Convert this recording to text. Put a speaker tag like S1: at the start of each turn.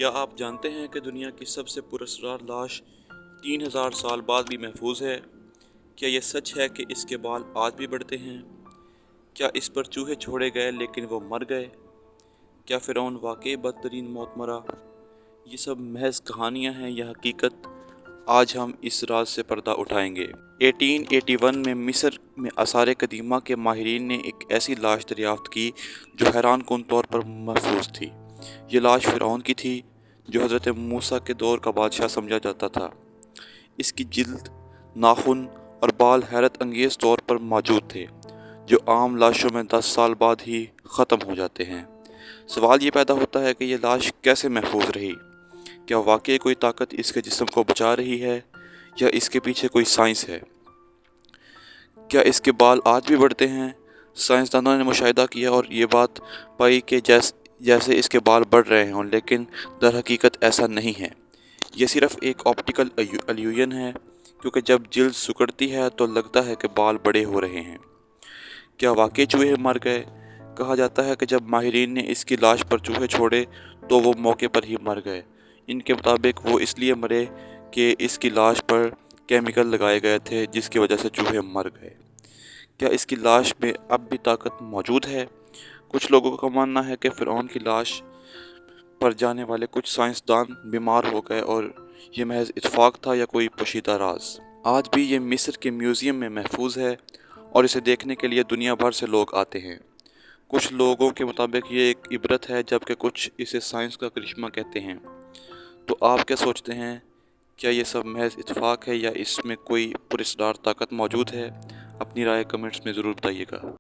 S1: क्या आप जानते हैं कि दुनिया की सबसे पुरस्कार लाश 3000 साल बाद भी महफूज है? क्या ये सच है कि इसके बाल आज भी बढ़ते हैं? क्या इस पर चूहे छोड़े गए लेकिन वो मर गए? क्या फ़िरौन वाकई बदतरीन मौत मरा? ये सब महज कहानियाँ हैं या हकीकत? आज हम इस राज से पर्दा उठाएंगे। 1881 में मिस्र में आसार कदीमा के माहिरीन ने एक ऐसी लाश दरियाफ्त की जो हैरान कुन तौर पर महफूज थी। ये लाश फ़िरौन की थी जो हज़रत मूसा के दौर का बादशाह समझा जाता था। इसकी जिल्द, नाखून और बाल हैरत अंगेज़ तौर पर मौजूद थे जो आम लाशों में 10 साल बाद ही ख़त्म हो जाते हैं। सवाल ये पैदा होता है कि ये लाश कैसे महफूज रही? क्या वाकई कोई ताकत इसके जिस्म को बचा रही है या इसके पीछे कोई साइंस है? क्या इसके बाल आज भी बढ़ते हैं? साइंसदानों ने मुशाहिदा किया और ये बात पाई कि जैसे इसके बाल बढ़ रहे हों, लेकिन दर हकीकत ऐसा नहीं है। ये सिर्फ एक ऑप्टिकल इल्यूजन है, क्योंकि जब जिल्द सिकुड़ती है तो लगता है कि बाल बड़े हो रहे हैं। क्या वाकई चूहे मर गए? कहा जाता है कि जब माहिरीन ने इसकी लाश पर चूहे छोड़े तो वो मौके पर ही मर गए। इनके मुताबिक वो इसलिए मरे कि इसकी लाश पर केमिकल लगाए गए थे जिसकी वजह से चूहे मर गए। क्या इसकी लाश में अब भी ताकत मौजूद है? कुछ लोगों का मानना है कि फ़िरौन की लाश पर जाने वाले कुछ साइंसदान बीमार हो गए और ये महज इत्तेफाक था या कोई पोशीदा राज। आज भी ये मिस्र के म्यूज़ियम में महफूज है और इसे देखने के लिए दुनिया भर से लोग आते हैं। कुछ लोगों के मुताबिक ये एक इबरत है, जबकि कुछ इसे साइंस का करिश्मा कहते हैं। तो आप क्या सोचते हैं? क्या ये सब महज इत्तेफाक है या इसमें कोई पुरस्कार ताकत मौजूद है? अपनी राय कमेंट्स में ज़रूर बताइएगा।